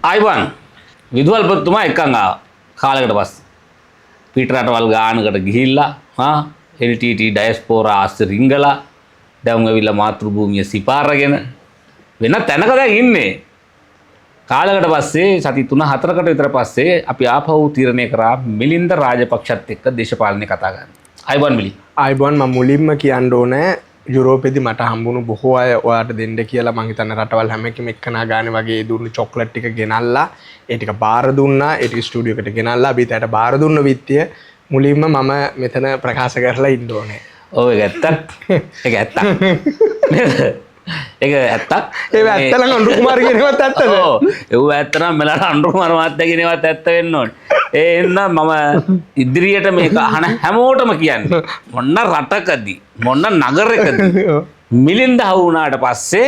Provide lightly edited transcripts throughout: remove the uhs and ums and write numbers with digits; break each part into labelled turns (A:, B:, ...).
A: ආයිබන් විදුහල්පතිතුමා එක්කන් ආවා කාලයකට පස්සේ පිට රටවල් ගානකට ගිහිල්ලා LTT ඩයස්පෝරා ආස්සේ රිංගලා දැන් ඇවිල්ලා මාතෘ භූමිය සිපාරගෙන වෙන තැනක දැන් ඉන්නේ කාලයකට පස්සේ සති 3-4කට විතර පස්සේ අපි ආපහු තීරණය කරා මිලින්ද රාජපක්ෂත් එක්ක දේශපාලනය කතා කරන්න. ආයිබන් මිලි.
B: ආයිබන් මම මුලින්ම කියන්න ඕනේ යුරෝපෙදි මට හම්බුණු බොහෝ අය ඔයාට දෙන්න කියලා මං හිතන්නේ රටවල් හැම එකම එක්කනා ගානේ වගේ දුන්නු චොක්ලට් ටික ගෙනල්ලා ඒ ටික බාර දුන්නා ඒ ටික ස්ටුඩියෝ එකට ගෙනල්ලා අපි ඊට බාර දුන්න විත්තිය මුලින්ම මම මෙතන ප්‍රකාශ කරලා ඉන්න ඕනේ.
A: ඔව් ඒක ඇත්තක්. ඒක ඇත්තක්. ඒක ඇත්තක්.
B: ඒ ඇත්ත නම් අනුර කුමාර කියනවත් ඇත්තද?
A: ඔව්. ඒව ඇත්ත නම් මෙලට අනුර කුමාර මහත්තයා කියනවත් ඇත්ත වෙන්න ඕනේ. ඒ එන්න මම ඉදිරියට මේක අහන හැමෝටම කියන්නේ මොන්න රටකදී මොන්න නගරයකදී මිලින්ද හවු වුණාට පස්සේ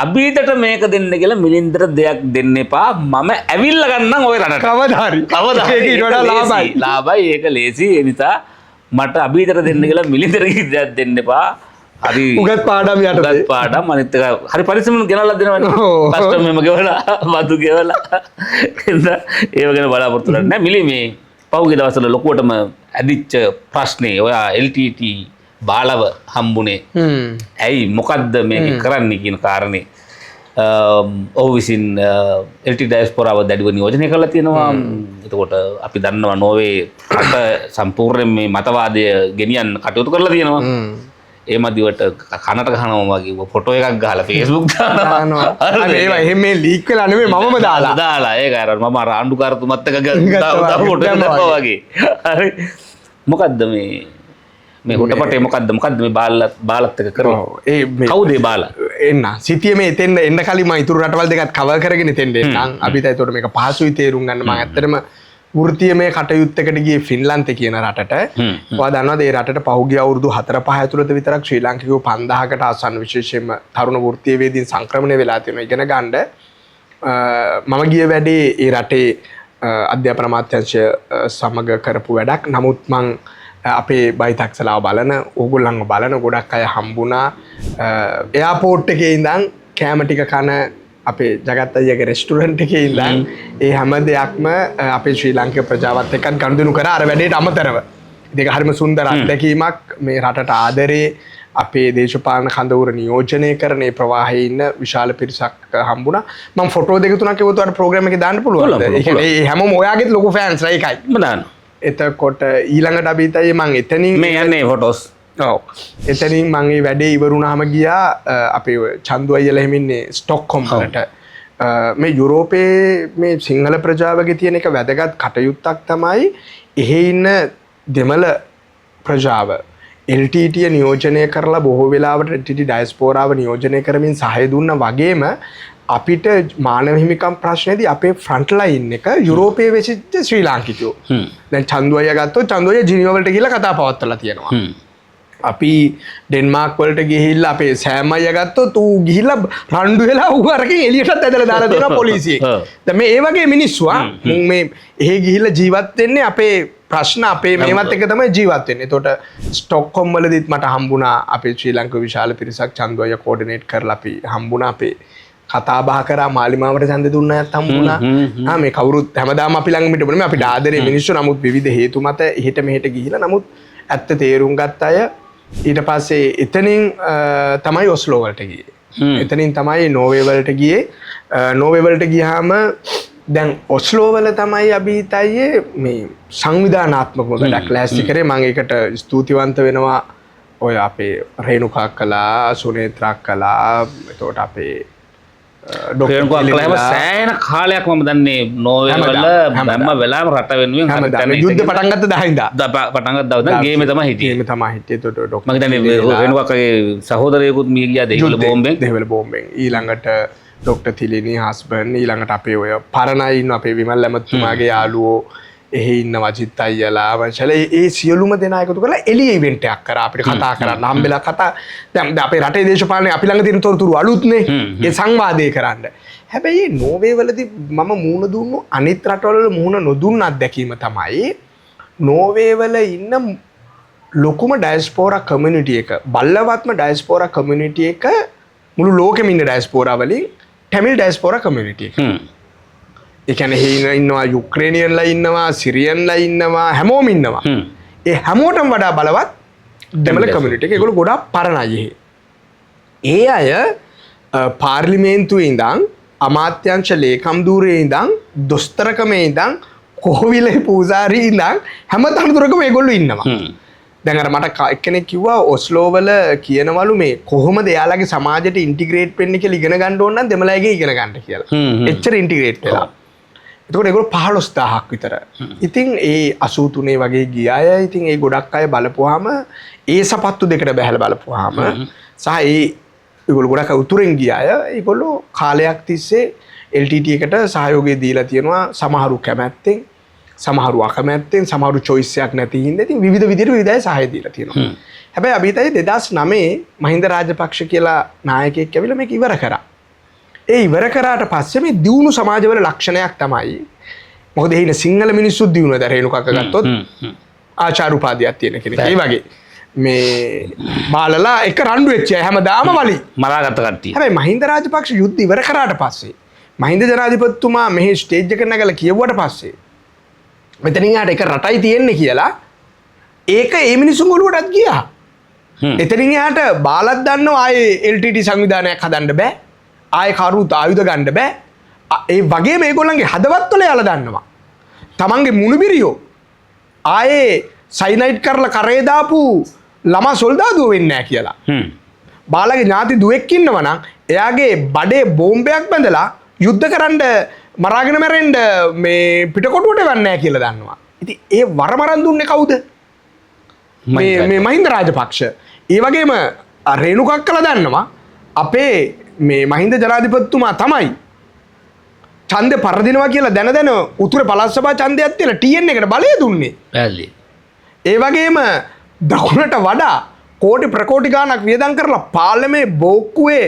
A: අභීතට මේක දෙන්න කියලා මිලින්දට දෙයක් දෙන්න එපා මම ඇවිල්ලා ගන්නම් ওই රටට
B: කවදා හරි
A: ඒක වඩා ලාභයි ඒක ලේසි ඒ නිසා මට අභීතට දෙන්න කියලා මිලින්දට දෙයක් දෙන්න එපා හරි
B: උගත් පාඩම් යටතේ
A: උගත් පාඩම් අනිත් එක හරි පරිස්සමෙන් ගෙනල්ලා දෙනවනේ කස්ටම් මෙම ගෙවලා වතු ගෙවලා ඒව ගැන බලාපොරොත්තු වෙන්නේ නැහැ මිලි මේ පහුගිය දවස්වල ලොකුවටම ඇදිච්ච ප්‍රශ්නේ ඔයා LTT බාලව හම්බුනේ ඇයි මොකද්ද මේක කරන්න කියන කාරණේ ඔහු විසින් LTT ඩයස්පෝරාව දැඩිව නියෝජනය කරලා තියෙනවා එතකොට අපි දන්නවා නෝවේ රට සම්පූර්ණයෙන් මේ මතවාදය ගෙනියන්න කටයුතු කරලා තියෙනවා ඒ මදිවට කනට ගහනවා වගේ ෆොටෝ එකක් ගහලා Facebook දානවා
B: අර ඒවා එහෙම මේ ලීක් වෙලා නෙමෙයි මමම
A: දාලා ඒක අර මම අර ආණ්ඩුකාරතුමත් එක්ක ගත්තා ෆොටෝ එකක් දැම්මා වගේ හරි මොකද්ද මේ හොටපටේ මොකද්ද මේ බාලත් එක්ක කරේ
B: ඒ
A: කවුද ඒ බාලා
B: එන්න සිටියේ මේ එතෙන් එන්න කලින් මම ඉතුරු රටවල් දෙකත් කවර් කරගෙන එතෙන් එන්නම් අපිට ඒතකොට මේක පහසුයි තේරුම් ගන්න මම ඇත්තටම වෘත්තීයමය කටයුත්තකට ගියේ ෆින්ලන්තේ කියන රටට. ඔයා දන්නවද ඒ රටට පහුගිය අවුරුදු 4-5 ඇතුළත විතරක් ශ්‍රී ලාංකිකයෝ 5000කට ආසන්න විශේෂයෙන්ම තරුණ වෘත්තීයවේදීන් සංක්‍රමණය වෙලා තියෙනවා ඉගෙන ගන්න. මම ගිය වැඩේ ඒ රටේ අධ්‍යාපන අමාත්‍යාංශය සමග කරපු වැඩක්. නමුත් මං අපේ බයිතක්සලාව බලන ඕගොල්ලන්ව බලන ගොඩක් අය හම්බුණා. එයාපෝට් එකේ ඉඳන් කෑම ටික කන අපේ ජගත් අයියාගේ රෙස්ටුරන්ට් එකේ ඉඳන් ඒ හැම දෙයක්ම අපේ ශ්‍රී ලාංකික ප්‍රජාවත් එක්ක ගනුදෙනු කරා අර වැඩේට අමතරව. ඒක හරිම සුන්දර අත්දැකීමක් මේ රටට ආදරේ අපේ දේශපාලන කඳවුර නියෝජනය කරන ඒ ප්‍රවාහයේ ඉන්න විශාල පිරිසක් හම්බුණා. මම ෆොටෝ දෙක තුනක් ඒවත් ඔයාලට ප්‍රෝග්‍රෑම් එකේ දාන්න පුළුවන්. ඒ කියන්නේ හැමෝම ඔයාගෙත් ලොකු ෆෑන්ස් ලා ඒකයි.
A: මම දාන්න.
B: එතකොට ඊළඟට අභිතයි මම එතනින්
A: මේ යන්නේ ෆොටෝස්
B: ඔව් එතනින් මම මේ වැඩේ ඉවරුණාම ගියා අපේ චන්දු අයියලා එහෙම ඉන්නේ ස්ටොක්හෝම් වලට මේ යුරෝපයේ මේ සිංහල ප්‍රජාවගේ තියෙන එක වැදගත් කටයුත්තක් තමයි එහෙ ඉන්න දෙමළ ප්‍රජාව LTT නියෝජනය කරලා බොහෝ වෙලාවට LTT ඩයස්පෝරාව නියෝජනය කරමින් සහාය දුන්නා වගේම අපිට මානව හිමිකම් ප්‍රශ්නේදී අපේ ෆ්‍රන්ට් ලයින් එක යුරෝපයේ වෙච්ච ශ්‍රී ලාංකිකයෝ දැන් චන්දු අයියා ගත්තොත් චන්දු අයියා ජිනීවා වලට ගිහිල්ලා කතා පවත්වලා තියෙනවා අපි ඩෙන්මාර්ක් වලට ගිහිල්ලා අපේ සෑම් අයියා ගත්තොත් ඌ ගිහිල්ලා රණ්ඩු වෙලා ඌ අරකින් එළියටත් ඇදලා දාලා දෙනවා පොලිසියේ. දැන් මේ ඒ වගේ මිනිස්සු මුන් මේ එහෙ ගිහිල්ලා ජීවත් වෙන්නේ අපේ ප්‍රශ්න අපේ මේවත් එක තමයි ජීවත් වෙන්නේ. එතකොට ස්ටොක්හෝම් වලදීත් මට හම්බුණා අපේ ශ්‍රී ලංකාවේ විශාල පිරිසක් චන්දු අයියා කෝඩිනේට් කරලා අපි හම්බුණා අපේ කතා බහ කරා මාලිමාවට ඡන්ද දුන්න අයත් හම්බුණා. මේ කවුරුත් හැමදාම අපි ළඟ මිටුනේ මේ අපිට ආදරේ මිනිස්සු නමුත් විවිධ හේතු මත එහෙට මෙහෙට ගිහිලා නමුත් ඇත්ත තේරුම් ගත්ත අය ඊට පස්සේ එතනින් තමයි ඔස්ලෝ වලට ගියේ. එතනින් තමයි නෝර්වේ වලට ගියේ. නෝර්වේ වලට ගියාම දැන් ඔස්ලෝ වල තමයි අභිතයේ මේ සංවිධානාත්මක වැඩක් ලෑස්ති කරේ. මම ඒකට ස්තුතිවන්ත වෙනවා. ඔය අපේ රේණුකා කලා, සුනේත්‍රා කලා, එතකොට අපේ
A: සෑහෙන කාලයක් මම දන්නේ නෝර්වේ වල හැම වෙලාවෙම රට වෙනුවෙන්
B: යුද්ධ පටන් ගත්ත දහින්දා
A: පටන් ගත්ත දවස් ගේමේ තමයි හිටියේ.
B: ගේමේ තමයි හිටියේ. එතකොට
A: මම හිතන්නේ රේණුකාගේ සහෝදරයෙකුත් මිය ගියා දෙහිවල බෝම්බෙන්.
B: ඊළඟට ඩොක්ටර් තිලිනි හස්බන්ඩ් ඊළඟට අපේ ඔය පරණ අය ඉන්න අපේ විමල් ඇමතුමාගේ යාළුවෝ එහෙ ඉන්න වජිත් අයියලා වංශල ඒ සියලුම දෙනා එකතු කරලා එළිය ඉවෙන්ට් එකක් කරා අපිට කතා කරන්න හම්බෙලා කතා දැන් අපේ රටේ දේශපාලනේ අපි ළඟ තියෙන තොරතුරු අලුත්නේ ඒ සංවාදේ කරන්න. හැබැයි නෝර්වේ වලදී මම මූණ දුන්නු අනිත් රටවල මූණ නොදුන්න අත්දැකීම තමයි නෝර්වේ වල ඉන්න ලොකුම ඩයස්පෝරා කමියුනිටි එක බල්ලවත්ම ඩයස්පෝරා කමියුනිටි එක මුළු ලෝකෙම ඉන්න ඩයස්පෝරා වලින් ටැමිල් ඩයස්පෝරා කමියුනිටි එක. ඒ කියන්නේ හේන ඉන්නවා යුක්‍රේනියන්ලා ඉන්නවා සිරියන්ලා ඉන්නවා හැමෝම ඉන්නවා. ඒ හැමෝටම වඩා බලවත් දෙමළ කමියුනිටි එක. ඒගොල්ලෝ ගොඩාක් පරණයි. ඒ අය පාර්ලිමේන්තුවේ ඉඳන් අමාත්‍යංශ ලේකම් ධූරයේ ඉඳන් දොස්තරකමේ ඉඳන් කොහොවිලේ පූජාරී ඉඳන් හැම තනතුරකම ඒගොල්ලෝ ඉන්නවා. දැන් අර මට එක්කෙනෙක් කිව්වා ඔස්ලෝ වල කියනවලු මේ කොහොමද එයාලගේ සමාජයට ඉන්ටිග්‍රේට් වෙන්නේ කියලා ඉගෙන ගන්න ඕන නම් දෙමළයිගේ ඉගෙන ගන්න කියලා. එච්චර ඉන්ටිග්‍රේට් වෙලා. එතකොට ඒගොල්ලෝ 15000ක් විතර. ඉතින් ඒ 83 වගේ ගිය අය ඉතින් ඒ ගොඩක් අය බලපුවාම ඒ සපත්තු දෙකට බැහැලා බලපුවාම සහ ඒගොල්ලෝ ගොඩක් උතුරෙන් ගිය අය ඒගොල්ලෝ කාලයක් තිස්සේ LTT එකට සහයෝගය දීලා තියෙනවා. සමහරු කැමැත්තෙන් සමහරු අකමැත්තෙන් සමහරු choice එකක් නැති හින්දා ඉතින් විවිධ විදිහට විවිධ අය සහාය දීලා තියෙනවා. හැබැයි අභිතයි 2009 මහින්ද රාජපක්ෂ කියලා නායකයෙක් ඇවිල්ලා මේක ඉවර කරා. ඒ ඉවර කරාට පස්සේ මේ දියුණු සමාජවල ලක්ෂණයක් තමයි. මොකද එහින සිංහල මිනිස්සු දියුණුවද රේණුකක ගත්තොත් ආචාර උපාධියක් තියෙන කෙනෙක්. ඒ වගේ මේ බාලලා එක රණ්ඩු වෙච්ච අය හැමදාම වලි
A: මරාගත්ත කට්ටිය.
B: හැබැයි මහින්ද රාජපක්ෂ යුද්ධ ඉවර කරාට පස්සේ මහින්ද ජනාධිපතිතුමා මෙහි ස්ටේජ් එක නැගලා කියවුවට පස්සේ මෙතනින් ආට එක රටයි තියෙන්නේ කියලා ඒක ඒ මිනිස්සුන් ඔළුවටත් ගියා. එතනින් එහාට බාලත් දන්නවා ආයේ LTT සංවිධානයක් හදන්න බෑ. ආයේ කරුත් ආයුධ ගන්න බෑ. ඒ වගේ මේගොල්ලන්ගේ හදවත් වල යාලා දන්නවා. තමන්ගේ මුණුබිරියෝ ආයේ සයිනයිට් කරලා කරේ දාපු ළමා සොල්දාදුව වෙන්නේ නැහැ කියලා. බාලගේ ඥාති දුවෙක් ඉන්නවා නම් එයාගේ බඩේ බෝම්බයක් බඳලා යුද්ධ කරන්න මරාගෙන මැරෙන්න මේ පිටකොටුවට යන්නේ නැහැ කියලා දන්නවා. ඉතින් ඒ වරමරන් දුන්නේ කවුද? මේ මහින්ද රාජපක්ෂ. ඒ වගේම රේණුකක් කළා දන්නවා අපේ මේ මහින්ද ජනාධිපතිතුමා තමයි ඡන්දේ පරදිනවා කියලා දැන උතුරේ පළාත් සභා ඡන්දයක් තියලා TN එකට බලය දුන්නේ.
A: පැහැදිලි.
B: ඒ වගේම දකුණට වඩා කෝටි ප්‍රකෝටි ගාණක් වියදම් කරලා පාර්ලිමේ බෝක්කුවේ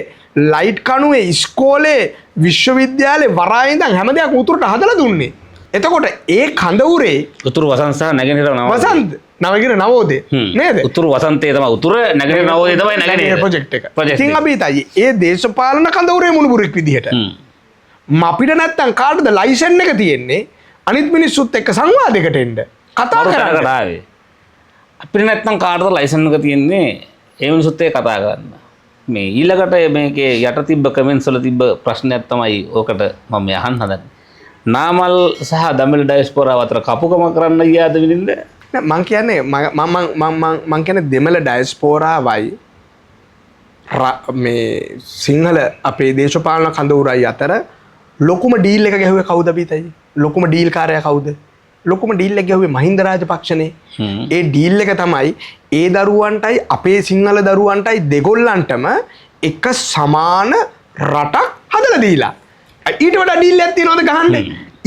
B: ලයිට් කණුවේ ඉස්කෝලේ විශ්වවිද්‍යාලේ වරායේ ඉඳන් හැම දෙයක් උතුරට හදලා දුන්නේ. එතකොට ඒ කඳවුරේ
A: උතුරු වසන්ත සහ නැගෙනහිර නවෝදය.
B: වසන්ත නවගිර නවෝදය නේද?
A: උතුරු වසන්තයේ තමයි උතුර නැගෙනහිර නවෝදය තමයි නැගෙනහිර
B: ප්‍රොජෙක්ට් එක. ඉතින් අපි හිතයි ඒ දේශපාලන කඳවුරේ මුණුබුරෙක් විදිහට අපිට නැත්තම් කාටද ලයිසන් එක තියෙන්නේ අනිත් මිනිස්සුත් එක්ක සංවාදයකට එන්න කතා කරන්න.
A: අපිට නැත්තම් කාටද ලයිසන් එක තියෙන්නේ ඒ මිනිස්සුත් එක්ක කතා කරන්න. මේ ඊළඟට මේකේ යට තිබ්බ කමෙන්ට්ස් වල තිබ්බ ප්‍රශ්නයක් තමයි ඕකට මම අහන්න හදන්නේ. නාමල් සහ දමිළ ඩයස්පෝරාව අතර කපුකම කරන්න ගියාද විනින්ද?
B: මං කියන්නේ මං කියන්නේ දෙමළ ඩයස්පෝරාවයි මේ සිංහල අපේ දේශපාලන කඳවුරයි අතර ලොකුම ඩීල් එක ගැහුවේ කවුද අපිටයි? ලොකුම ඩීල් කාර්යය කවුද? ලොකුම ඩීල් එක ගැහුවේ මහින්ද රාජපක්ෂනේ. ඒ ඩීල් එක තමයි ඒ දරුවන්ටයි අපේ සිංහල දරුවන්ටයි දෙගොල්ලන්ටම එක සමාන රටක් හදලා දීලා. ඊට වඩා ඩීල් එකක් තියනවද ගහන්න?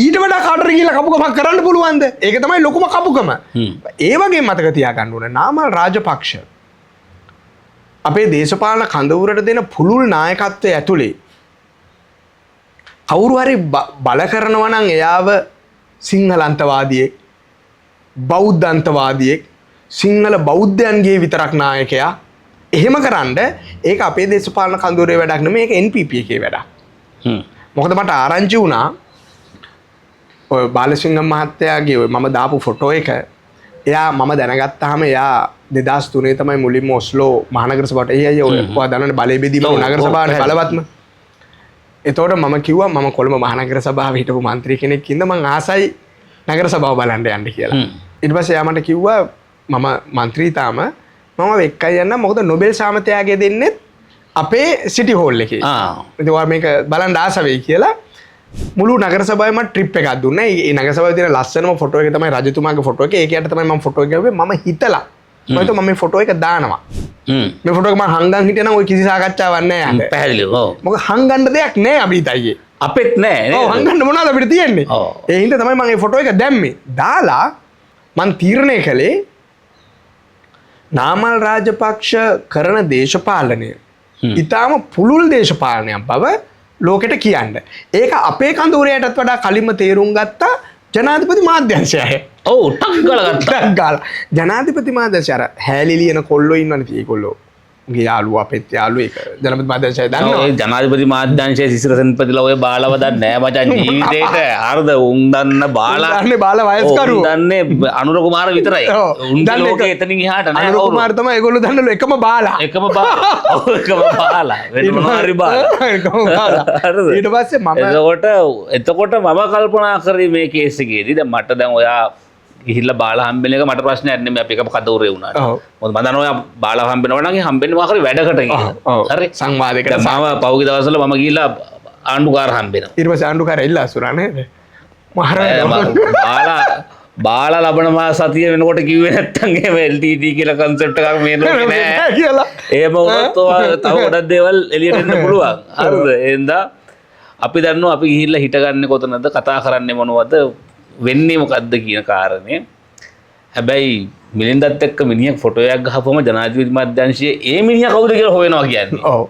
B: ඊට වඩා කාටද කියලා කපුකමක් කරන්න පුළුවන්ද? ඒක තමයි ලොකුම කපුකම. ඒ වගේ මතක තියාගන්න ඕනේ නාමල් රාජපක්ෂ අපේ දේශපාලන කඳවුරට දෙන පුළුල් නායකත්වයේ ඇතුලේ කවුරු හරි බල කරනවා නම් එයාව සිංහල අන්තවාදියෙක් බෞද්ධ අන්තවාදියෙක් සිංහල බෞද්ධයන්ගේ විතරක් නායකයා එහෙම කරන්න ඒක අපේ දේශපාලන කඳවුරේ වැඩක් නෙමෙයි ඒක NPP එකේ වැඩක්. මොකද මට ආරංචි වුණා ඔය බාලසිංහම් මහත්තයාගේ ඔය මම දාපු ෆොටෝ එක එයා මම දැනගත්තාම එයා 2003 තමයි මුලින්ම ඔස්ලෝ මහනගර සභාවට එයි ඔය ඔයා දන්නවනේ බලය බෙදීම නගර සභාවේ බලවත්ම. එතකොට මම කිව්වා මම කොළඹ මහනගර සභාවේ හිටපු മന്ത്രി කෙනෙක් ඉඳ මං ආසයි නගර සභාව බලන්න යන්න කියලා. ඊට පස්සේ එයා මට කිව්වා මම മന്ത്രി තාම මම එක්කයි යන්න මොකද නොබෙල් සාමතයාගේ දෙන්නේ අපේ සිටි හෝල් එකේ. ඉතින් ඔයා මේක බලන්න ආස වෙයි කියලා මුළු නගර සභාවෙම ට්‍රිප් එකක් දුන්නා. ඒ නගර සභාවේ තියෙන ලස්සනම ෆොටෝ එක තමයි රජතුමාගේ ෆොටෝ එක. ඒකයට තමයි මම ෆොටෝ එක ගාවේ මම හිතලා මම මේ ෆොටෝ එක දානවා. මේ ෆොටෝ එක මම හංගන් හිටියනම් ඔය කිසි සාකච්ඡාවක් නැහැ යාට.
A: පැහැදිලිව. ඔව්.
B: මොකද හංගන්න දෙයක් නැහැ අභිතයියේ.
A: අපෙත් නැහැ නේද?
B: ඔව් හංගන්න මොනවද අපිට තියෙන්නේ? ඒ හින්දා තමයි මම මේ ෆොටෝ එක දැම්මේ. දාලා මම තීරණය කළේ නාමල් රාජපක්ෂ කරන දේශපාලනය ඊටාම පුළුල් දේශපාලනයක් බව ලෝකෙට කියන්න. ඒක අපේ කඳවුරයටත් වඩා කලින්ම තේරුම් ගත්තා ජනාධිපති මාධ්‍යංශය.
A: ඔව් ටක් ගාලා ගත්තා.
B: ජනාධිපති මාධ්‍යංශය අර හැලි ලියන කොල්ලෝ ඉන්නවනේ ඒගොල්ලෝ. ගේ යාළුවා අපෙත් යාළුවෙක් ජනපති මාධ්‍යංශය
A: ඔය
B: දන්නවා.
A: ජනාධිපති මාධ්‍යංශයේ සිසිරසෙන්පතිලා ඔය බාලව දන්නේ නැහැ මචං ජීවිතේට හරිද උන් දන්න බාලා
B: දන්නේ බාල වයස්කරුවෝ.
A: උන් දන්නේ අනුර කුමාර විතරයි
B: ඔව්.
A: උන්ගේ
B: දන්නේ
A: ලෝකේ එතනින් එහාට නැහැ
B: අනුර කුමාර තමයි ඒගොල්ලෝ දන්නලු එකම බාලා.
A: එකම බාලා ඔව් එකම බාලා වෙන මොනවා හරි බාලා
B: එකම බාලා.
A: හරිද?
B: ඊට පස්සේ මම
A: එතකොට මම කල්පනා කරේ මේ කේස් එකේදී දැන් මට දැන් ඔයා ගිහිල්ලා බාලා හම්බෙන එක මට ප්‍රශ්නයක් නෙමෙයි අපි එකම කදවුරේ වුණාට.
B: ඔව්.
A: මොකද මම දන්නවා ඔයා බාලා හම්බෙනවා නම් හම්බෙන්නේ මොකක් හරි වැඩකට කියලා.
B: ඔව්.
A: හරි.
B: සංවාදයකට
A: දැන් මම පහුගිය දවස්වල මම ගිහිල්ලා ආණ්ඩුකාර හම්බෙනවා.
B: ඊට පස්සේ ආණ්ඩුකාර එල්ල අසුරා නේද?
A: බාලා ලබන මාස සතිය වෙනකොට කිව්වේ නැත්තම් එහෙම LTT කියලා කන්සෙප්ට් එකක් මේ ලෝකේ නෑ
B: කියලා.
A: එහෙම වුණොත් ඔයා තව ගොඩක් දේවල් එළියට එන්න පුළුවන්. හරිද? එහෙනම් අපි දන්නවා අපි ගිහිල්ලා හිටගන්නේ කොතනද කතා කරන්නේ මොනවද වෙන්නේ මොකද්ද කියන කාරණේ. හැබැයි මිලින්දත් එක්ක මිනිහෙක් ෆොටෝ එකක් ගහපුවම ජනාධිපති මාධ්‍යංශයේ ඒ මිනිහා කවුද කියලා හොයනවා කියන්නේ.
B: ඔව්.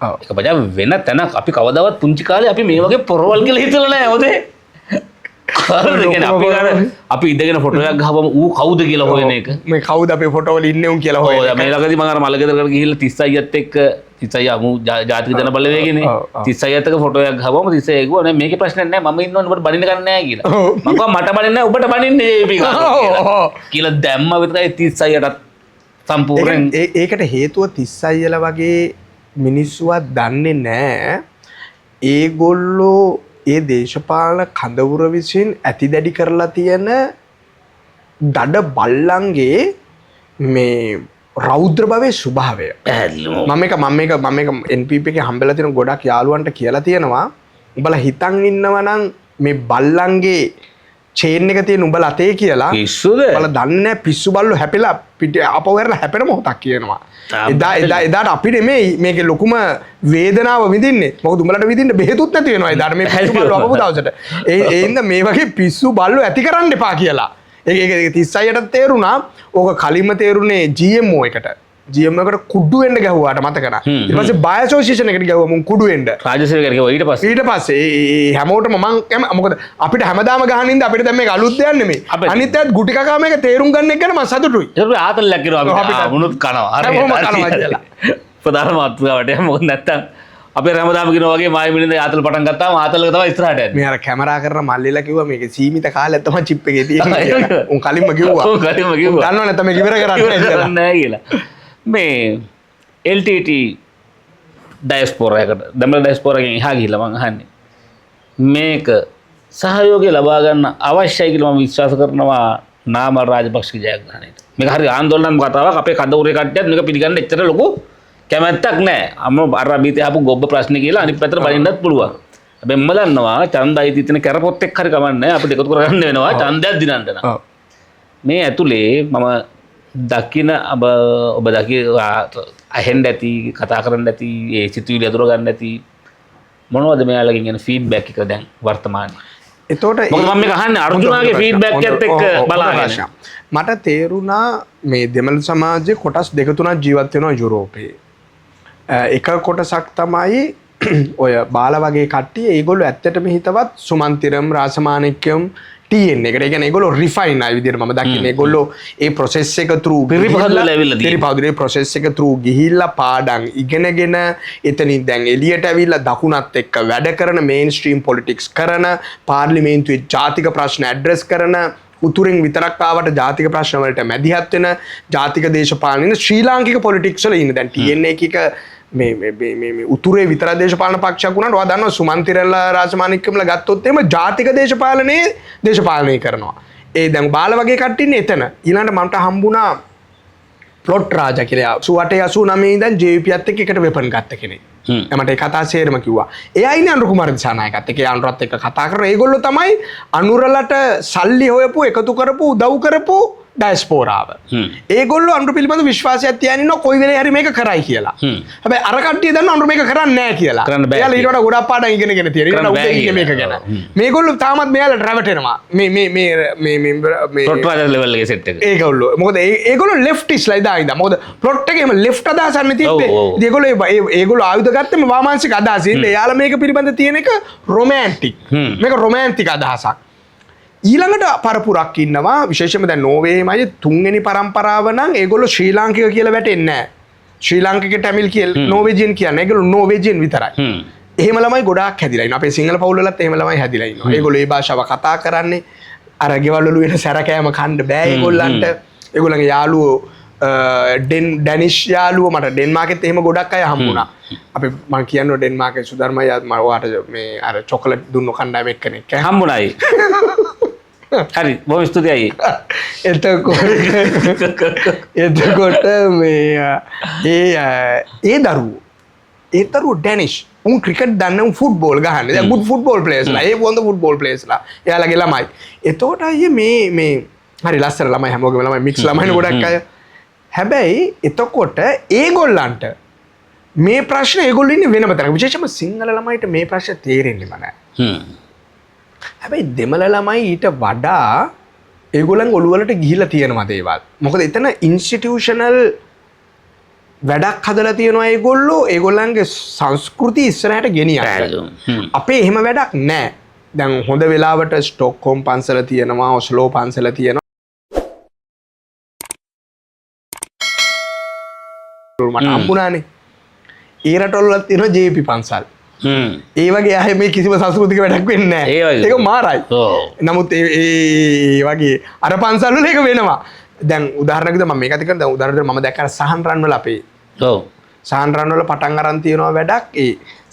B: ඔව්.
A: ඒක බජා වෙන තැනක් අපි කවදාවත් පුංචි කාලේ අපි මේ වගේ පොරවල් කියලා හිතලා නැහැ හොදේ. හරිද? අපි ඉඳගෙන ෆොටෝ එකක් ගහපුවම ඌ කවුද කියලා හොයන එක.
B: මේ කවුද අපේ ෆොටෝ වල ඉන්නේ උන් කියලා හොයන
A: ඔය
B: එක.
A: මේ ළඟදී මම අර මලගෙදරකට ගිහිල්ලා 30 අයියත් එක්ක 30 අයියා මු ජාතික ජන බලවේගනේ 30 අයියත් එක්ක ෆොටෝ එකක් ගහපුවම 30 අයියා කිව්වා නේ මේකේ ප්‍රශ්නයක් නැහැ මම ඉන්නවනේ ඔබට බනින්න ගන්න නැහැ කියලා. මම කිව්වා මට බනින්න නැහැ ඔබට බනින්නේ JP කියලා දැම්ම විතරයි 30 අයියටත් සම්පූර්ණයෙන්
B: ඒකට හේතුව 30 අයියලා වගේ මිනිස්සුවත් දන්නේ නැහැ ඒගොල්ලෝ ඒ දේශපාලන කඳවුර විසින් ඇති දැඩි කරලා තියෙන දඩ බල්ලන්ගේ මේ රෞද්‍ර භවයේ ස්වභාවය. මම එක NPP එකේ හම්බෙලා තියෙන ගොඩක් යාළුවන්ට කියලා තියෙනවා උඹලා හිතන් ඉන්නවා නම් මේ බල්ලන්ගේ චේන් එක තියෙන උඹලා අතේ කියලා
A: පිස්සුද?
B: උඹලා දන්නේ නැහැ පිස්සු බල්ලෝ හැපෙලා පිට අපව වෙරලා හැපෙන මොහොතක් කියනවා. එදාට අපි නෙමෙයි මේකේ ලොකුම වේදනාව විඳින්නේ. මොකද උඹලට විඳින්න බෙහෙතුත් නැති වෙනවා. එදාට මේ පිස්සු බල්ලෝ අපපු දවසට. ඒ ඉන්න මේ වගේ පිස්සු බල්ලෝ ඇති කරන්න එපා කියලා. ඒක 36ට තේරුණා. ඕක කලින්ම තේරුනේ GMO එකට. GMO එකට කුඩු වෙන්න ගැහුවාට මතක නැහැ. ඊට පස්සේ බය ඇසෝසියේෂන් එකට ගැහුවා මුන් කුඩු වෙන්න.
A: රාජසේකර කිව්වා ඊට පස්සේ
B: ඒ හැමෝටම මම මොකද අපිට හැමදාම ගහන ඉඳ අපිට දැන් මේක අලුත් දෙයක් නෙමෙයි. අනිත් අයත් ගුටි කකා මේක තේරුම් ගන්න එක ගැන මම සතුටුයි.
A: ඒක ආතල්ලක් කිරුවා අපිට වුණොත් කනවා. හරි. ප්‍රධාන මාතෘකාවට මොකද නැත්තම් අපේ රමදාම කියනවා වගේ මායි මිලින්ද ආතල් පටන් ගත්තාම ආතල්ලක තමයි ඉස්සරහට යන්නේ.
B: මේ අර කැමරා කරන මල්ලිලා කිව්වා මේක සීමිත කාලයක් තමයි චිප් එකේ තියෙන්නේ කියලා. උන් කලින්ම කිව්වා. දන්නව නැත්නම් මේක ඉවර කරන්නේ
A: නැහැ කියලා. මේ LTT ඩයස්පෝරා එකට දමල ඩයස්පෝරා එකෙන් එහා ගිහිල්ලා මම අහන්නේ මේක සහයෝගය ලබා ගන්න අවශ්‍යයි කියලා මම විශ්වාස කරනවා නාමල් රාජපක්ෂගේ ජයග්‍රහණයට. මේක හරි ආందోලන කතාවක් අපේ කඳවුරේ කට්ටියත් මේක පිළිගන්න එච්චර ලොකු කැමැත්තක් නැහැ. අම්ම අර අභිතේ ආපු ගොබ්බ ප්‍රශ්නේ කියලා අනිත් පැත්තට බලින්නත් පුළුවන්. හැබැයි මම දන්නවා ඡන්දයි තිතන කරපොත් එක්ක හරි කමන්නේ අපිට එකතු කරගන්න වෙනවා ඡන්දයක් දිනන්න නම්. මේ ඇතුලේ මම දකින ඔබ දකි අහෙන්ඩ ඇති කතා කරන්න ඇති ඒ සිතුවිලි අතුර ගන්න ඇති මොනවද මෙයාලගෙන් එන ෆීඩ්බැක් එක දැන් වර්තමානයේ?
B: එතකොට
A: මොකද මම අහන්නේ අර්ජුනාගේ ෆීඩ්බැක් එකත් එක්ක බලාගෙන
B: මට තේරුණා මේ දෙමළ සමාජයේ කොටස් දෙක තුනක් ජීවත් වෙනවා යුරෝපයේ. එක කොටසක් තමයි ඔය බාල වගේ කට්ටිය ඒගොල්ලෝ ඇත්තටම හිතවත් සුමන්තිරම් රාසමාණික්‍යම් TN එකට. ඒ කියන්නේ ඒගොල්ලෝ රිෆයින් ආයි විදියට මම දකින්නේ ඒගොල්ලෝ ඒ process එක through පිරිපහදුවේ process එක through ගිහිල්ලා පාඩම් ඉගෙනගෙන එතනින් දැන් එළියට ඇවිල්ලා දකුණත් එක්ක වැඩ කරන mainstream politics කරන පාර්ලිමේන්තුවේ ජාතික ප්‍රශ්න ඇඩ්‍රස් කරන උතුරෙන් විතරක් ආවට ජාතික ප්‍රශ්න වලට මැදිහත් වෙන ජාතික දේශපාලන ශ්‍රී ලාංකික පොලිටික්ස් වල ඉන්න දැන් TN එකක මේ උතුරේ විතර දේශපාලන පක්ෂයක් වුණාට ඔයා දන්නවා සුමන්තිරලා රාජමාණික්කම්ලා ගත්තොත් එහෙම ජාතික දේශපාලනය කරනවා. ඒ දැන් බාල වගේ කට්ටිය ඉන්නේ එතන. ඊළඟට මන්ට හම්බුණා ප්ලොට් රාජා කියලා 88 89 ඉඳන් JVPත් එක්ක එකට වෙපන් ගත්ත කෙනෙක්. මට ඒ කතා සේරම කිව්වා. එයා ඉන්නේ අනුර කුමාර දිසානායකත් එක්ක අනුරත් එක්ක කතා කරන ඒගොල්ලෝ තමයි අනුරලට සල්ලි හොයපු එකතු කරපු උදව් කරපු ඩයස්පෝරාව. ඒගොල්ලෝ අනුර පිළිබඳ විශ්වාසයක් තියන් ඉන්නවා කොයි වෙලේ හරි මේක කරයි කියලා. හැබැයි අර කට්ටිය දන්නවා අනුර මේක කරන්නේ නැහැ කියලා. එයාලා ඊට වඩා ගොඩක් පාඩම් ඉගෙනගෙන තියෙනවා. උදේ ඉන්නේ මේක ගැන. මේගොල්ලෝ තාමත් මෙයාලට රැවටෙනවා. මේ
A: ප්ලොට් රාජා ලෙවල් එකේ සෙට් එක.
B: ඒගොල්ලෝ මොකද ඒගොල්ලෝ ලෙෆ්ටිස්ලා ඉඳා මොකද ප්ලොට් එකේම ලෙෆ්ට් අදහසක් නෙති තිබ්බේ. ඒගොල්ලෝ ආයුධ ගත්තම වාමාංශික අදහස. එයාලා මේක පිළිබඳ තියෙන එක රොමැන්ටික්. මේක රොමැන්ටික් අදහසක්. ඊළඟට පරපුරක් ඉන්නවා විශේෂයෙන්ම දැන් නෝර්වේයේමයි තුන්වෙනි පරම්පරාව නම් ඒගොල්ලෝ ශ්‍රී ලාංකික කියලා වැටෙන්නේ නැහැ. ශ්‍රී ලාංකික ටැමිල් කියල නෝවේජියන් කියන්නේ ඒගොල්ලෝ නෝවේජියන් විතරයි. එහෙම ළමයි ගොඩාක් හැදිලා ඉන්නවා. අපේ සිංහල පවුල් වලත් එහෙම ළමයි හැදිලා ඉන්නවා. ඒගොල්ලෝ ඒ භාෂාව කතා කරන්නේ අර ගෙවල් වල වෙන සැරකෑම කන්න බෑ ඒගොල්ලන්ට. ඒගොල්ලන්ගේ යාළුවෝ ඩැනිෂ් යාළුවෝ මට ඩෙන්මාර්කෙත් එහෙම ගොඩක් අය හම්බුණා. අපි මම කියනවා ඩෙන්මාර්කේ සුධර්මයි මම ඔයාට මේ අර චොකලට් දුන්නු කණ්ඩායම එක්කෙනෙක්
A: හම්බුණායි. හරි බොහොම ස්තුතියි.
B: එතකොට මේ ඒ දරුවෝ ඩැනිෂ් උන් ක්‍රිකට් දන්න උන් ෆුට්බෝල් ගහන්නේ. දැන් ගුඩ් ෆුට්බෝල් ප්ලේයර්ස්ලා. ඒ වොන්ද ෆුට්බෝල් ප්ලේයර්ස්ලා. එයාලගේ ළමයි. එතකොට අයියේ මේ හරි ලස්සන ළමයි හැමෝගෙම ළමයි මික්ස් ළමයිනේ ගොඩක් අය. හැබැයි එතකොට ඒගොල්ලන්ට මේ ප්‍රශ්න ඒගොල්ලෝ ඉන්නේ වෙනම තැනක. විශේෂයෙන්ම සිංහල ළමයිට මේ ප්‍රශ්න තේරෙන්නේම නැහැ. හැබැයි දෙමළ ළමයි ඊට වඩා ඒගොල්ලන් ඔළුවලට ගිහිලා තියෙනවා දේවල්. මොකද එතන ඉන්ස්ටිටියුෂනල් වැඩක් හදලා තියෙනවා ඒගොල්ලෝ ඒගොල්ලන්ගේ සංස්කෘතිය ඉස්සරහට ගෙනියන්න. අපේ එහෙම වැඩක් නැහැ. දැන් හොඳ වෙලාවට ස්ටොක්හෝම් පන්සල තියෙනවා, ඔස්ලෝ පන්සල තියෙනවා. මට හම්බුණානේ. ඒ රටවල තියෙනවා ජේපී පන්සල්. ඒ වගේ අය මේ කිසිම සංස්කෘතික වැඩක් වෙන්නේ නැහැ. ඒක මාරයි. නමුත් ඒ වගේ අර පන්සල් වල ඒක වෙනවා. දැන් උදාහරණයකට මම මේකත් කරන දැන් උදාහරණයක් මම දැක්කා සහන් රන් වල අපේ. ඔව්. සහන් රන් වල පටන් අරන් තියෙනවා වැඩක් ඒ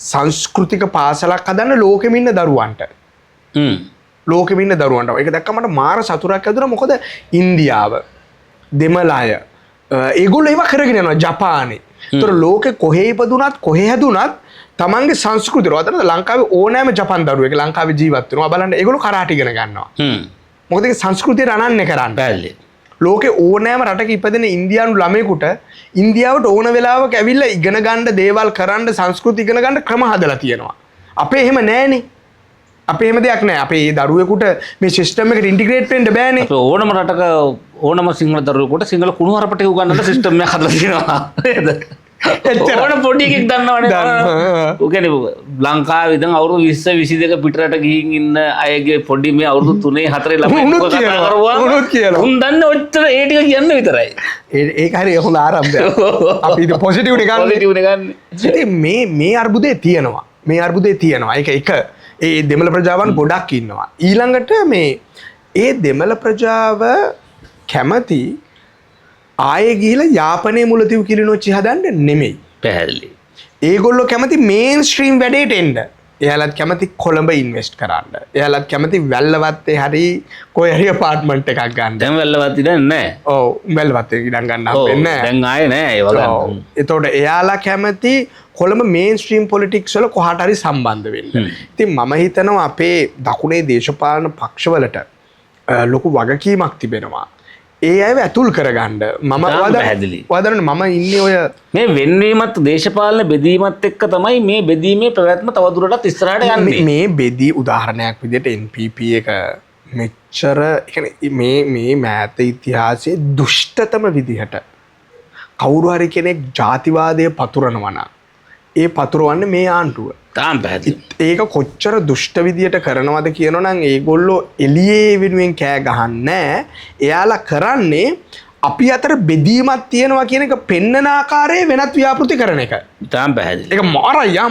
B: සංස්කෘතික පාසලක් හදන්න ලෝකෙම ඉන්න දරුවන්ට. ලෝකෙම ඉන්න දරුවන්ට. ඒක දැක්කම මට මාර සතුටක් ඇදුණා. මොකද ඉන්දියාව, දෙමළ අය ඒගොල්ලෝ ඒවා කරගෙන යනවා ජපානේ. ඒතර ලෝකෙ කොහේ ඉපදුනත් කොහේ හැදුනත් තමන්ගේ සංස්කෘතිය රවතන ලංකාවේ ඕනෑම ජපන් දරුවෙක් ලංකාවේ ජීවත් වෙනවා. බලන්න ඒගොල්ලෝ කරාටි ඉගෙන ගන්නවා. මොකද ඒක සංස්කෘතිය රණන්නේ කරන්නේ. ලෝකේ ඕනෑම රටක ඉපදෙන ඉන්දියානු ළමයෙකුට ඉන්දියාවට ඕන වෙලාවක ඇවිල්ලා ඉගෙන ගන්න දේවල් කරන්න සංස්කෘතිය ඉගෙන ගන්න ක්‍රම හදලා තියෙනවා. අපේ එහෙම නෑනේ. අපේ එහෙම දෙයක් නෑ. අපේ ඒදරුවෙකුට මේ සිස්ටම් එකට ඉන්ටිග්‍රේට් වෙන්න බෑනේ. අපේ
A: ඕනම රටක ඕනම සිංහල දරුවෙකුට සිංහල කුණුහරුප ටික උගන්නන්න සිස්ටම් එකක් හදලා තියෙනවා. නේද? ඕන පොඩි එකෙක් දන්නවනේ. ඔකනේ ලංකාවේ ඉඳන් අවුරුදු 20 22 පිටරට ගිහින් ඉන්න අයගේ පොඩි මේ අවුරුදු 3 4 ළමයි කතා කරවුවා. උන් දන්නේ ඔච්චර ඒ ටික කියන්න විතරයි.
B: ඒක හරි හොඳ ආරම්භයක්. අපි ඉතින් පොසිටිව් නේ ගන්න.
A: පොසිටිව් නේ ගන්න.
B: ඉතින් මේ අර්බුදේ තියෙනවා. මේ අර්බුදේ තියෙනවා. ඒක ඒ දෙමළ ප්‍රජාවන් ගොඩක් ඉන්නවා. ඊළඟට මේ ඒ දෙමළ ප්‍රජාව කැමති ආයේ ගිහිලා යාපනයේ මුලතිව් කිලිනොච්චි හදන්න නෙමෙයි.
A: පැහැදිලි.
B: ඒගොල්ලෝ කැමති මේන් ස්ට්‍රීම් වැඩේට එන්න. එයාලත් කැමති කොළඹ ඉන්වෙස්ට් කරන්න. එයාලත් කැමති වැල්ලවත්තේ හරි කොයි හරි අපාර්ට්මන්ට් එකක් ගන්න.
A: දැන් වැල්ලවත්තේ දැන් නැහැ.
B: ඔව් වැල්ලවත්තේ ඉඩම් ගන්න හම්බෙන්නේ නැහැ.
A: දැන් ආයේ නැහැ ඒ වගේ.
B: එතකොට එයාලා කැමති කොළඹ මේන් ස්ට්‍රීම් පොලිටික්ස් වල කොහාට හරි සම්බන්ධ වෙන්න. ඉතින් මම හිතනවා අපේ දකුණේ දේශපාලන පක්ෂවලට ලොකු වගකීමක් තිබෙනවා. ඒ අයව ඇතුල් කරගන්න. මම වදරන මම ඉන්නේ ඔය
A: මේ වෙන්වීමත් දේශපාලන බෙදීමත් එක්ක තමයි මේ බෙදීමේ පැවැත්ම තවදුරටත් ඉස්සරහට යන්නේ.
B: මේ බෙදී උදාහරණයක් විදිහට NPP එක මෙච්චර මේ මෑත ඉතිහාසයේ දුෂ්ටතම විදිහට කවුරු හරි කෙනෙක් ජාතිවාදය පතුරනවා නම් ඒ පතුරවන්නේ මේ ආණ්ඩුව.
A: තාම පැහැදිලි.
B: ඒක කොච්චර දුෂ්ට විදියට කරනවද කියනවනම් ඒගොල්ලෝ එළියේ වෙනුවෙන් කෑ ගහන්නේ. එයාලා කරන්නේ අපි අතර බෙදීමක් තියෙනවා කියන එක පෙන්නන ආකාරයේ වෙනත් ව්‍යාපෘති කරන එක.
A: තාම පැහැදිලි.
B: ඒක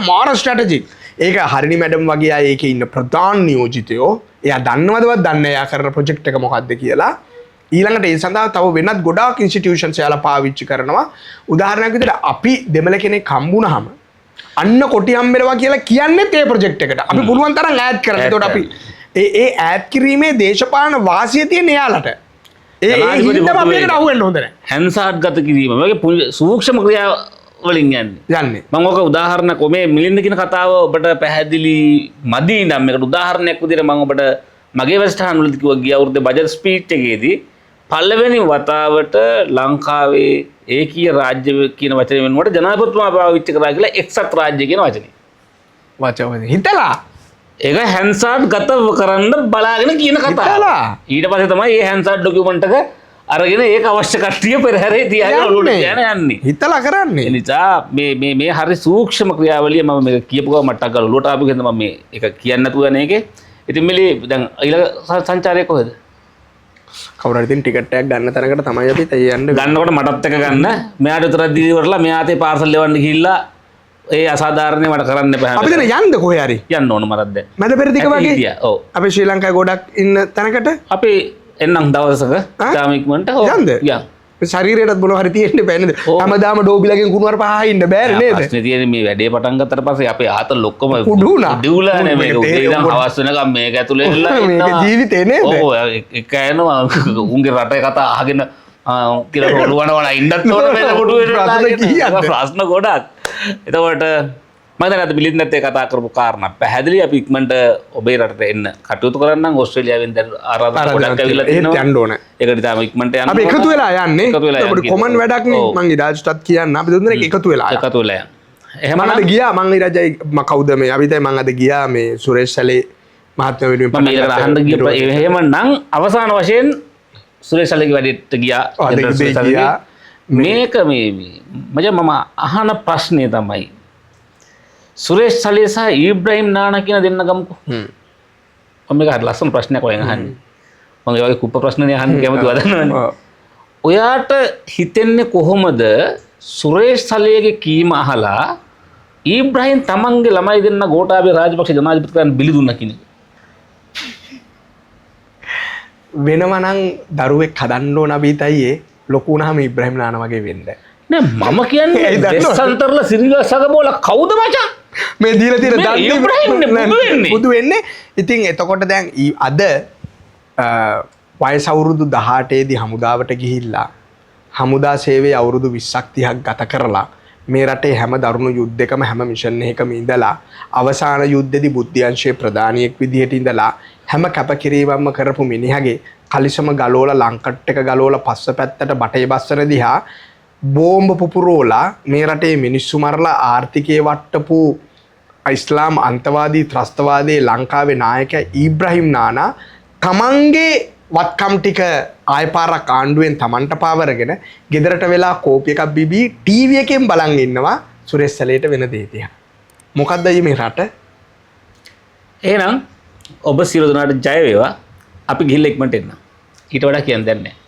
B: මාර ස්ට්‍රැටජික්. ඒක හරිනි මැඩම් වගේ අය ඒකේ ඉන්න ප්‍රධාන නියෝජිතයෝ. එයා දන්නවදවත් දන්නේ එයා කරන ප්‍රොජෙක්ට් එක මොකක්ද කියලා. ඊළඟට ඒ සඳහා තව වෙනත් ගොඩාක් ඉන්ස්ටිටියුෂන්ස් එයාලා පාවිච්චි කරනවා. උදාහරණයක් විදිහට අපි දෙමළ කෙනෙක් හම්බුනහම අන්න කොටි හම්බෙනවා කියලා කියන්නේ ඒ ප්‍රොජෙක්ට් එකට. අපි පුළුවන් තරම් ඈඩ් කරන්න. ඒකට අපි ඒ ඈඩ් කිරීමේ දේශපාලන වාසිය තියෙන එයාලට. ඒ හින්දාම අපි ඒකට අහු වෙන්න හොඳ නැහැ.
A: හැන්සාට් ගත කිරීම. මේකේ සූක්ෂම ක්‍රියා වලින් යන්නේ. මම ඔක උදාහරණයක් මේ මිලින්ද කියන කතාව ඔබට පැහැදිලි මදි නම් මේකට උදාහරණයක් විදිහට මම ඔබට මගේ වැඩසටහන වලදී කිව්වා ගිය අවුරුද්දේ බජට් ස්පීච් එකේදී පළවෙනි වතාවට ලංකාවේ ඒකීය රාජ්‍ය කියන වචනේ වෙනුවට ජනාධිපතිතුමා පාවිච්චි කරා කියලා එක්සත් රාජ්‍ය කියන වචනේ.
B: වචනේ හිතලා
A: ඒක හැන්සාට් ගත කරන්න බලාගෙන කියන කතාව. ඊට පස්සේ තමයි මේ හැන්සාට් ඩොකියුමන්ට් එක අරගෙන ඒක අවශ්‍ය කට්ටිය පෙරහැරේ තියාගෙන ඔලුවට යන්නේ.
B: හිතලා කරන්නේ.
A: ඒ නිසා මේ හරි සූක්ෂම ක්‍රියාවලිය මම මේක කියපු ගමන් මට්ටක් ගාලා ඔලුවට ආපු කෙනා මම මේ ඒක කියන්නේ නැතුව යන එකේ. ඉතින් මෙලි දැන් ඊළඟ සංචාරය කොහෙද?
B: කවුරු හරි ඉතින් ටිකට් එකක් ගන්න තැනකට තමයි අපි යන්නේ.
A: ගන්නකොට මටත් එක ගන්න මෙයාට විතරක් දීවරලා මෙයාතේ පාර්සල් ලෙවන්න ගිහිල්ලා ඒ අසාධාරණේ මට කරන්න බෑ.
B: අපි දැන් යන්න කොහේ හරි
A: යන්න ඕන මරත් දැන්.
B: මැද පෙරදිග වගේ.
A: ඔව්.
B: අපි ශ්‍රී ලංකාවේ ගොඩක් ඉන්න තැනකට
A: අපි එන්නම් දවසක තාමික්මන්ට
B: යන්ද?
A: යන්.
B: ශරීරයටත් මොනවා හරි තියෙන්න බෑ නේද? හැමදාම ඩෝබිලගෙන් කුණුවර පහා ඉන්න බෑ නේද?
A: ප්‍රශ්නේ තියෙන්නේ මේ වැඩේ පටන් ගත්තට පස්සේ අපේ ආතල් ඔක්කොම
B: කුඩු වුණා.
A: දියුලානේ මේක. උදේ ඉඳන් හවස් වෙනකම් මේක ඇතුලේ ඉඳලා
B: මේක ජීවිතේ නේද?
A: ඔව් එක යනවා උන්ගේ රටේ කතා අහගෙන කියලා රොළුවනවා ඉන්නත් ඕන වෙන කොටු වෙනවා. ප්‍රශ්න ගොඩක්. එතකොට මම දැන් අද මිලින්දත් එක්ක කතා කරපු කාරණා පැහැදිලි අපි ඉක්මනට ඔබේ රටට එන්න කටයුතු කරන්න ඕස්ට්‍රේලියාවෙන් දැන් ආරාධනා ගොඩක් ඇවිල්ලා තිනවා.
B: යන්න ඕන.
A: ඒකට තාම ඉක්මනට යන්න.
B: අපි එකතු වෙලා යන්නේ.
A: එකතු වෙලා
B: අපිට කොමන් වැඩක් නේ. මං ඉරාජ්ටත් කියන්න අපි දෙන්නෙක් එකතු වෙලා.
A: එකතු වෙලා යන්න. එහෙම
B: මම අද ගියා මං ඉරාජයි කවුද මේ අපි දැන් මං අද ගියා මේ සුරේෂ් සැලේ මහත්මයා වෙනුවෙන්
A: මම මේකට අහන්න ගියා. එහෙමනම් අවසාන වශයෙන් සුරේෂ් සැලේගේ වැඩේට ගියා. මේක මේ මම අහන ප්‍රශ්නේ තමයි සුරේෂ් සලේ සහ ඊබ්‍රහීම් නානා කියන දෙන්න ගමුකෝ. මම මේක හරි ලස්සන ප්‍රශ්නයක් වගේ අහන්නේ. මම ඒ වගේ කුප්ප ප්‍රශ්නනේ අහන්න කැමති වදන්නවනේ. ඔයාට හිතෙන්නේ කොහොමද සුරේෂ් සලේගේ කීම අහලා ඊබ්‍රහීම් තමන්ගේ ළමයි දෙන්න ගෝඨාභය රාජපක්ෂ ජනාධිපතිතුමන් බිලි දුන්නා කියන එක?
B: වෙනවා නම් දරුවෙක් හදන්න ඕන අභිතයියේ ලොකු වුණාම ඉබ්‍රහීම් නානා වගේ වෙන්න.
A: නෑ මම කියන්නේ දෙස්සන්තරලා සිරිලසක බෝල කවුද මචං?
B: මේ දීලා තියෙන
A: මේ ඉබ්‍රහීම් නේ
B: බුදු වෙන්නේ. ඉතින් එතකොට දැන් අද වයස අවුරුදු 18 දී හමුදාවට ගිහිල්ලා හමුදා සේවයේ අවුරුදු 20ක් 30ක් ගත කරලා මේ රටේ හැම දරුණු යුද්ධයකම හැම මිෂන් එකකම ඉඳලා අවසාන යුද්ධෙදී බුද්ධ්‍යංශයේ ප්‍රධානියෙක් විදිහට ඉඳලා හැම කැපකිරීමක්ම කරපු මිනිහගේ කලිසම ගලවලා ලංකට් එක ගලවලා පස්ස පැත්තට බටේ බස්සන දිහා බෝම්බ පුපුරෝලා මේ රටේ මිනිස්සු මරලා ආර්ථිකය වට්ටපු ඉස්ලාම් අන්තවාදී ත්‍රස්තවාදී ලංකාවේ නායකයා ඊබ්‍රහීම් නානා තමන්ගේ වත්කම් ටික ආය පාරක් ආණ්ඩුවෙන් තමන්ට පාවරගෙන ගෙදරට වෙලා කෝපි එකක් බිබී ටීවී එකෙන් බලන් ඉන්නවා සුරේෂ් සලේට වෙන දේ තියා. මොකද්ද මේ රට?
A: එහෙනම් ඔබ සියලු දෙනාට ජය වේවා. අපි ගිහිල්ලා ඉක්මනට එන්න. ඊට වඩා කියන්න දෙයක් නැහැ.